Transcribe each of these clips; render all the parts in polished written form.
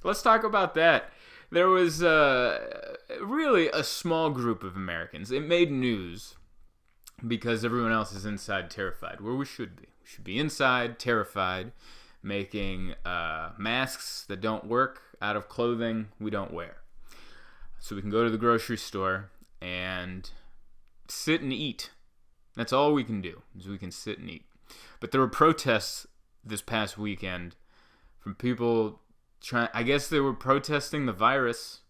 Let's talk about that. There was really a small group of Americans. It made news because everyone else is inside terrified, where we should be. We should be inside terrified, making masks that don't work out of clothing we don't wear. So we can go to the grocery store and sit and eat. That's all we can do, is we can sit and eat. But there were protests this past weekend from people I guess they were protesting the virus.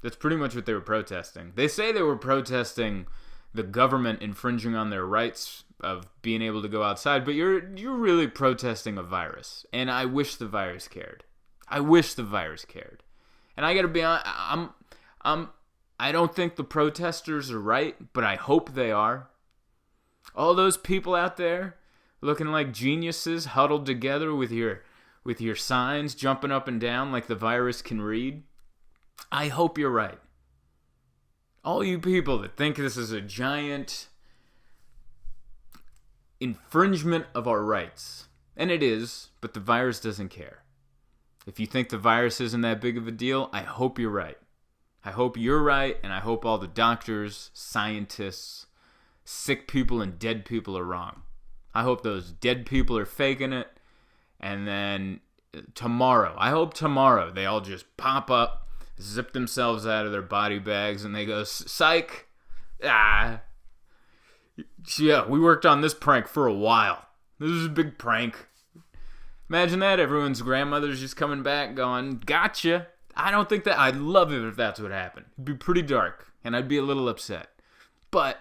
That's pretty much what they were protesting. They say they were protesting the government infringing on their rights of being able to go outside, but you're really protesting a virus. And I wish the virus cared. I wish the virus cared. And I gotta be honest, I don't think the protesters are right, but I hope they are. All those people out there looking like geniuses huddled together with your signs jumping up and down like the virus can read. I hope you're right. All you people that think this is a giant infringement of our rights, and it is, but the virus doesn't care. If you think the virus isn't that big of a deal, I hope you're right. I hope you're right, and I hope all the doctors, scientists, sick people, and dead people are wrong. I hope those dead people are faking it, and then tomorrow, I hope tomorrow, they all just pop up, zip themselves out of their body bags, and they go, psych, yeah, we worked on this prank for a while. This is a big prank. Imagine that, everyone's grandmother's just coming back going, gotcha. I don't think that, I'd love it if that's what happened. It'd be pretty dark, and I'd be a little upset. But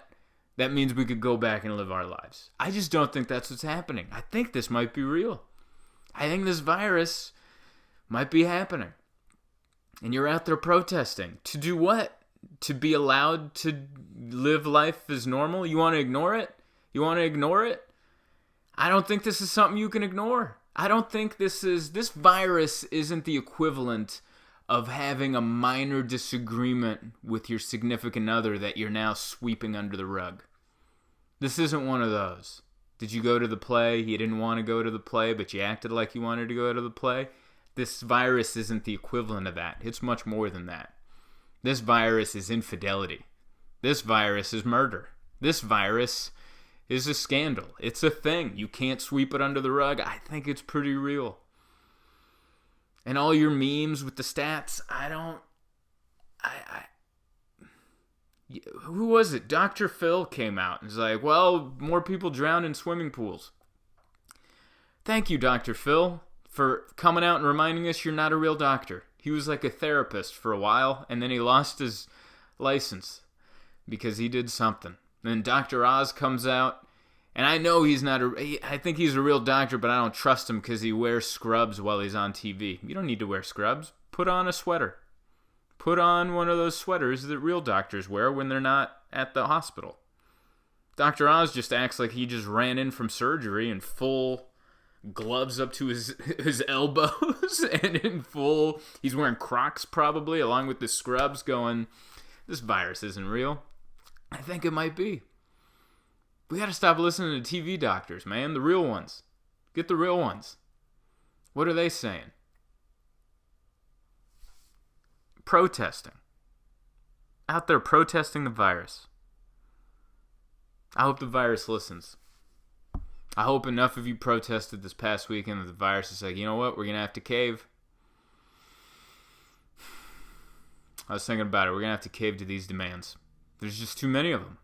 that means we could go back and live our lives. I just don't think that's what's happening. I think this might be real. I think this virus might be happening. And you're out there protesting. To do what? To be allowed to live life as normal? You want to ignore it? You want to ignore it? I don't think this is something you can ignore. I don't think this virus isn't the equivalent of having a minor disagreement with your significant other that you're now sweeping under the rug. This isn't one of those. Did you go to the play? You didn't want to go to the play, but you acted like you wanted to go to the play? This virus isn't the equivalent of that. It's much more than that. This virus is infidelity. This virus is murder. This virus is a scandal. It's a thing. You can't sweep it under the rug. I think it's pretty real. And all your memes with the stats, who was it? Dr. Phil came out and was like, well, more people drown in swimming pools. Thank you, Dr. Phil, for coming out and reminding us you're not a real doctor. He was like a therapist for a while, and then he lost his license because he did something. Then Dr. Oz comes out, and I know I think he's a real doctor, but I don't trust him because he wears scrubs while he's on TV. You don't need to wear scrubs. Put on a sweater. Put on one of those sweaters that real doctors wear when they're not at the hospital. Dr. Oz just acts like he just ran in from surgery in full gloves up to his elbows and in full, he's wearing Crocs probably along with the scrubs going, this virus isn't real. I think it might be. We gotta stop listening to TV doctors, man. The real ones. Get the real ones. What are they saying? Protesting. Out there protesting the virus. I hope the virus listens. I hope enough of you protested this past weekend that the virus is like, you know what, we're going to have to cave. I was thinking about it. We're going to have to cave to these demands. There's just too many of them.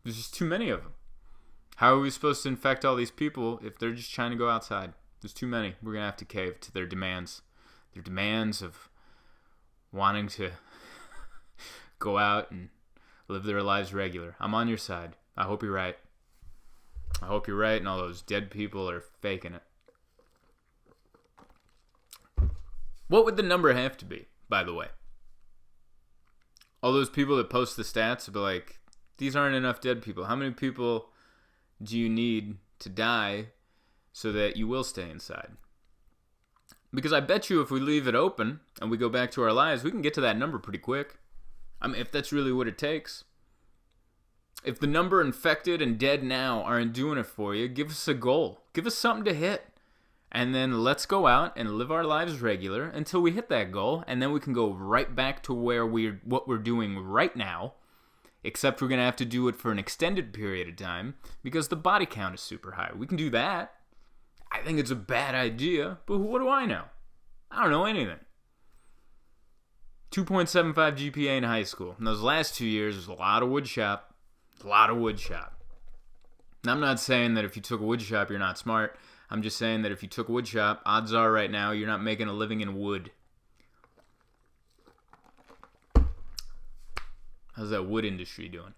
There's just too many of them. How are we supposed to infect all these people if they're just trying to go outside? There's too many. We're going to have to cave to their demands. Their demands of wanting to go out and live their lives regular. I'm on your side. I hope you're right. I hope you're right and all those dead people are faking it. What would the number have to be, by the way? All those people that post the stats would be like, these aren't enough dead people. How many people do you need to die so that you will stay inside? Because I bet you if we leave it open and we go back to our lives, we can get to that number pretty quick. I mean, if that's really what it takes. If the number infected and dead now aren't doing it for you, give us a goal. Give us something to hit. And then let's go out and live our lives regular until we hit that goal, and then we can go right back to what we're doing right now, except we're going to have to do it for an extended period of time because the body count is super high. We can do that. I think it's a bad idea, but what do I know? I don't know anything. 2.75 GPA in high school. In those last 2 years, there's a lot of wood shop. Now, I'm not saying that if you took wood shop, you're not smart. I'm just saying that if you took wood shop, odds are right now you're not making a living in wood. How's that wood industry doing?